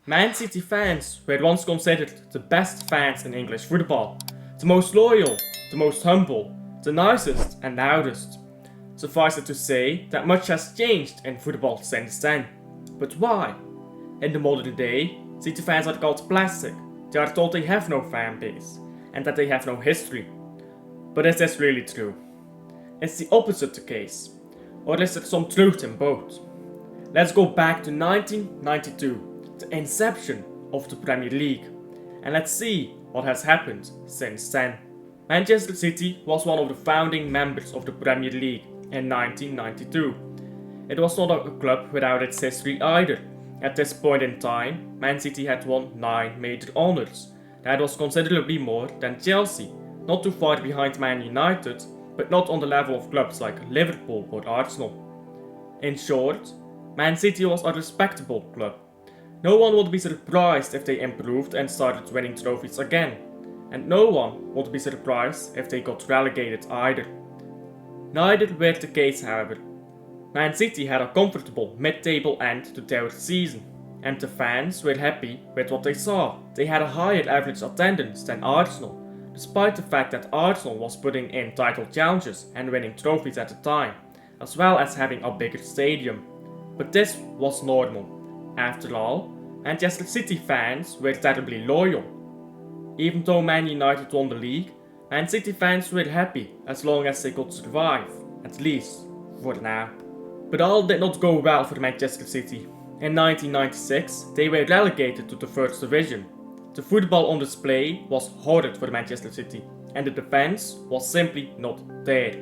Man City fans were once considered the best fans in English football, the most loyal, the most humble, the nicest and loudest. Suffice it to say that much has changed in football since then. But why? In the modern day, City fans are called plastic. They are told they have no fan base and that they have no history. But is this really true? Is the opposite the case? Or is there some truth in both? Let's go back to 1992. The inception of the Premier League, and let's see what has happened since then. Manchester City was one of the founding members of the Premier League in 1992. It was not a club without its history either. At this point in time, Man City had won 9 major honours. That was considerably more than Chelsea, not too far behind Man United, but not on the level of clubs like Liverpool or Arsenal. In short, Man City was a respectable club. No one would be surprised if they improved and started winning trophies again, and no one would be surprised if they got relegated either. Neither were the case, however. Man City had a comfortable mid-table end to their season, and the fans were happy with what they saw. They had a higher average attendance than Arsenal, despite the fact that Arsenal was putting in title challenges and winning trophies at the time, as well as having a bigger stadium. But this was normal. After all, Manchester City fans were terribly loyal. Even though Man United won the league, Man City fans were happy as long as they could survive, at least for now. But all did not go well for Manchester City. In 1996, they were relegated to the first division. The football on display was horrid for Manchester City, and the defense was simply not there.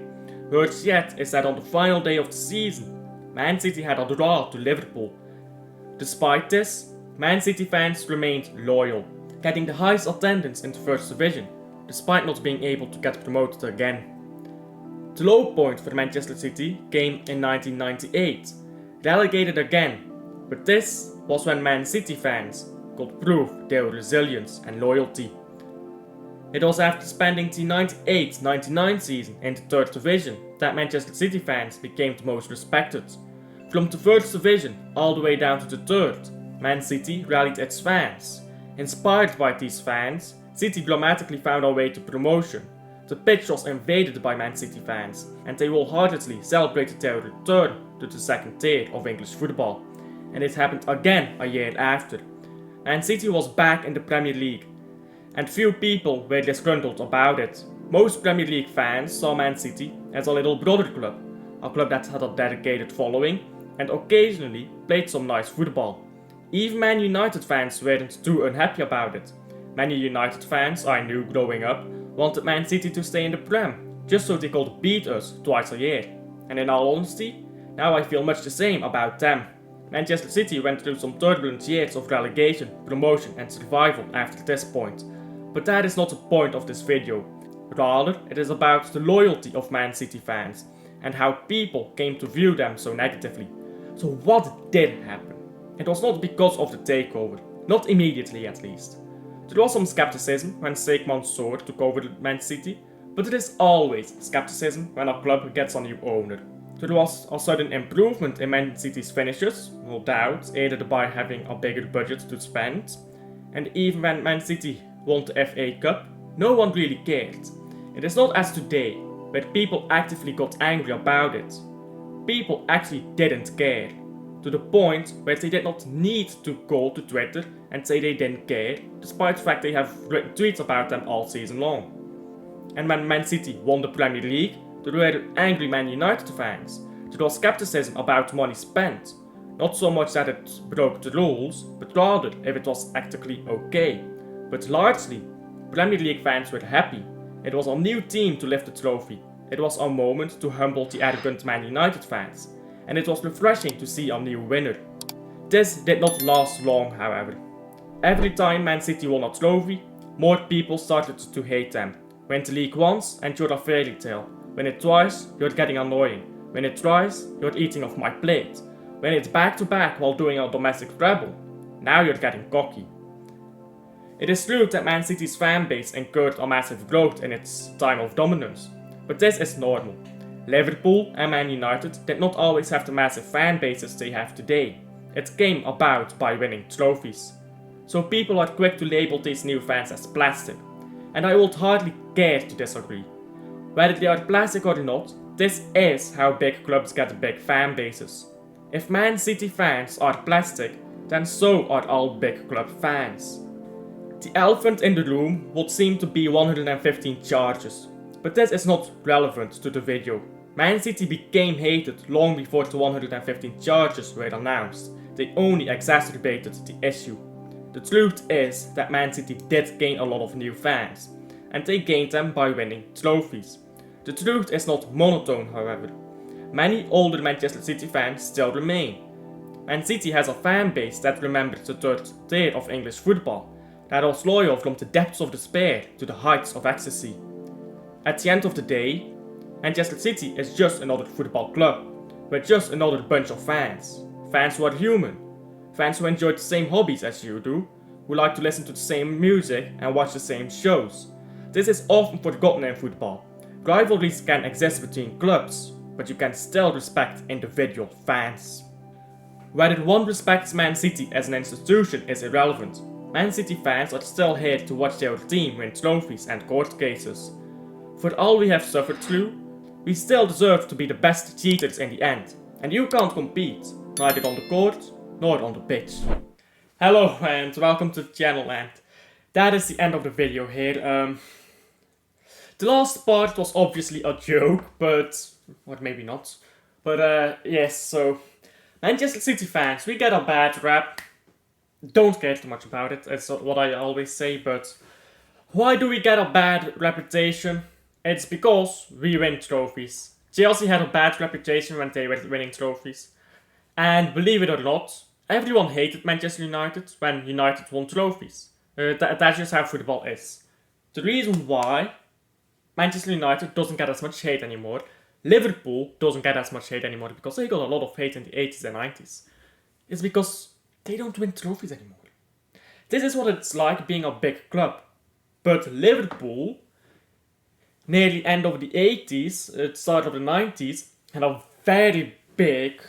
Worse yet is that on the final day of the season, Man City had a draw to Liverpool. Despite this, Man City fans remained loyal, getting the highest attendance in the first division, despite not being able to get promoted again. The low point for Manchester City came in 1998, relegated again, but this was when Man City fans could prove their resilience and loyalty. It was after spending the 98-99 season in the third division that Manchester City fans became the most respected. From the first division all the way down to the third, Man City rallied its fans. Inspired by these fans, City dramatically found a way to promotion. The pitch was invaded by Man City fans, and they wholeheartedly celebrated their return to the second tier of English football. And it happened again a year after. Man City was back in the Premier League, and few people were disgruntled about it. Most Premier League fans saw Man City as a little brother club, a club that had a dedicated following and occasionally played some nice football. Even Man United fans weren't too unhappy about it. Many United fans I knew growing up wanted Man City to stay in the Prem, just so they could beat us twice a year. And in all honesty, now I feel much the same about them. Manchester City went through some turbulent years of relegation, promotion and survival after this point. But that is not the point of this video. Rather, it is about the loyalty of Man City fans and how people came to view them so negatively. So what did happen? It was not because of the takeover, not immediately at least. There was some skepticism when Sheikh Mansour took over Man City, but there is always skepticism when a club gets a new owner. There was a sudden improvement in Man City's finishes, no doubt, aided by having a bigger budget to spend. And even when Man City won the FA Cup, no one really cared. It is not as today, where people actively got angry about it. People actually didn't care, to the point where they did not need to go to Twitter and say they didn't care, despite the fact they have written tweets about them all season long. And when Man City won the Premier League, there were angry Man United fans. There was skepticism about money spent, not so much that it broke the rules, but rather if it was actually okay. But largely, Premier League fans were happy. It was a new team to lift the trophy. It was a moment to humble the arrogant Man United fans, and it was refreshing to see a new winner. This did not last long, however. Every time Man City won a trophy, more people started to hate them. Win the league once and you're a fairy tale. Win it twice, you're getting annoying. Win it thrice, you're eating off my plate. Win it back to back while doing a domestic treble. Now you're getting cocky. It is true that Man City's fanbase incurred a massive growth in its time of dominance, but this is normal. Liverpool and Man United did not always have the massive fan bases they have today. It came about by winning trophies. so people are quick to label these new fans as plastic, and I would hardly care to disagree. Whether they are plastic or not, this is how big clubs get big fan bases. If Man City fans are plastic, then so are all big club fans. The elephant in the room would seem to be 115 charges, but this is not relevant to the video. Man City became hated long before the 115 charges were announced. They only exacerbated the issue. The truth is that Man City did gain a lot of new fans, and they gained them by winning trophies. The truth is not monotone, however. Many older Manchester City fans still remain. Man City has a fan base that remembers the third tier of English football, that was loyal from the depths of despair to the heights of ecstasy. At the end of the day, Manchester City is just another football club, with just another bunch of fans. Fans who are human. Fans who enjoy the same hobbies as you do, who like to listen to the same music and watch the same shows. This is often forgotten in football. Rivalries can exist between clubs, but you can still respect individual fans. Whether one respects Man City as an institution is irrelevant. Man City fans are still here to watch their team win trophies and court cases. For all we have suffered through, we still deserve to be the best cheaters in the end, and you can't compete, neither on the court nor on the pitch. Hello and welcome to the channel, and that is the end of the video here. The last part was obviously a joke, or maybe not. But yes, so Manchester City fans, we get a bad rap. Don't care too much about it, it's what I always say, but why do we get a bad reputation? It's because we win trophies. Chelsea had a bad reputation when they were winning trophies. And believe it or not, everyone hated Manchester United when United won trophies. That's just how football is. The reason why Manchester United doesn't get as much hate anymore, Liverpool doesn't get as much hate anymore because they got a lot of hate in the 80s and 90s, is because they don't win trophies anymore. This is what it's like being a big club. But Liverpool, near the end of the 80s, start of the 90s, had a very big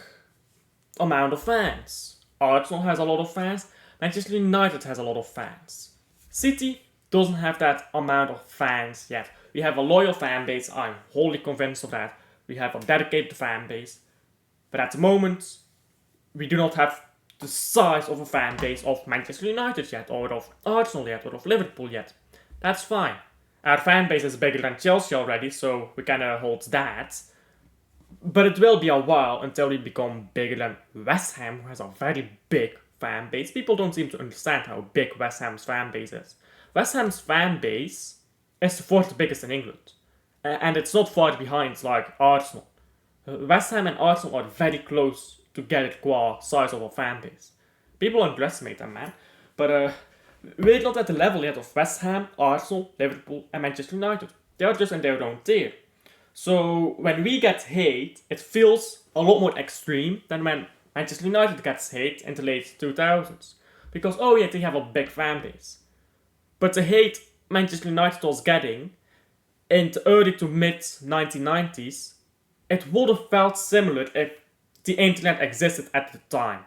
amount of fans. Arsenal has a lot of fans. Manchester United has a lot of fans. City doesn't have that amount of fans yet. We have a loyal fan base, I'm wholly convinced of that. We have a dedicated fan base. But at the moment, we do not have the size of a fan base of Manchester United yet, or of Arsenal yet, or of Liverpool yet. That's fine. Our fan base is bigger than Chelsea already, so we kinda hold that. But it will be a while until we become bigger than West Ham, who has a very big fan base. People don't seem to understand how big West Ham's fan base is. West Ham's fan base is the fourth biggest in England. And it's not far behind like Arsenal. West Ham and Arsenal are very close together qua size of a fan base. People underestimate them, man. But we're not at the level yet of West Ham, Arsenal, Liverpool and Manchester United. They are just in their own tier. So when we get hate, it feels a lot more extreme than when Manchester United gets hate in the late 2000s. Because, oh yeah, they have a big fan base. But the hate Manchester United was getting in the early to mid 1990s, it would have felt similar if the internet existed at the time.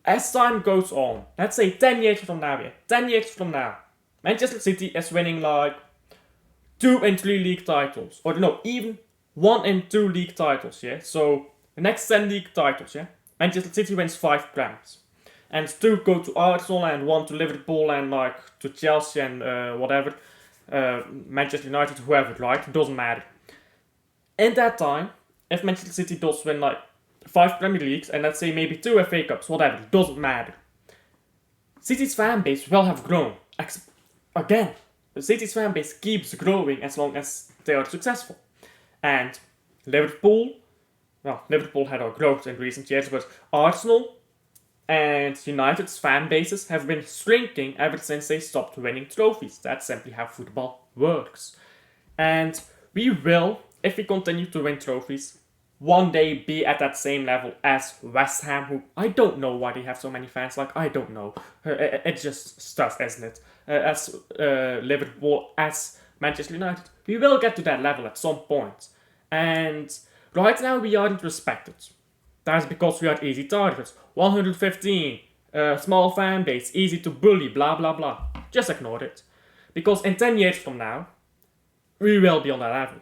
As time goes on, let's say 10 years from now, Manchester City is winning like 2 and 3 league titles. Or no, even 1 and 2 league titles, yeah? So, the next 10 league titles, yeah? Manchester City wins 5 crowns. And 2 go to Arsenal and 1 to Liverpool and like to Chelsea and whatever. Manchester United, whoever, right? Doesn't matter. In that time, if Manchester City does win like 5 Premier Leagues and let's say maybe 2 FA Cups, whatever, doesn't matter. City's fan base will have grown. Again, the City's fan base keeps growing as long as they are successful. And Liverpool had a growth in recent years, but Arsenal and United's fan bases have been shrinking ever since they stopped winning trophies. That's simply how football works. And we will, if we continue to win trophies, one day be at that same level as West Ham, who I don't know why they have so many fans, like I don't know. It's just stuff, isn't it? As Liverpool, as Manchester United. We will get to that level at some point. And right now we aren't respected. That's because we are easy targets. 115 small fan base, easy to bully, blah blah blah. Just ignore it. Because in 10 years from now, we will be on that level.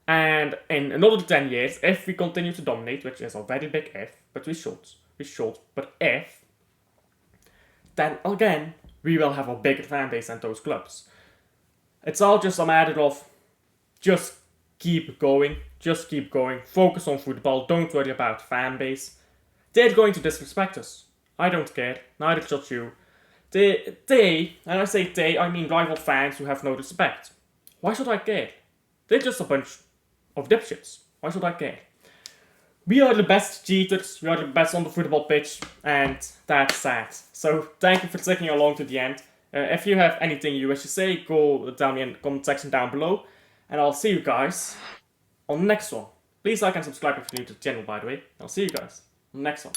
And in another 10 years, if we continue to dominate, which is a very big if, but we should, but if, then again, we will have a bigger fan base than those clubs. It's all just a matter of just keep going, focus on football, don't worry about fan base. They're going to disrespect us. I don't care, neither should you. They, and I say they, I mean rival fans who have no respect. Why should I care? They're just a bunch of dipshits. Why should I care? We are the best cheaters, we are the best on the football pitch, and that's sad. So thank you for sticking along to the end. If you have anything you wish to say, go down in the comment section down below, and I'll see you guys on the next one. Please like and subscribe if you're new to the channel, by the way. I'll see you guys on the next one.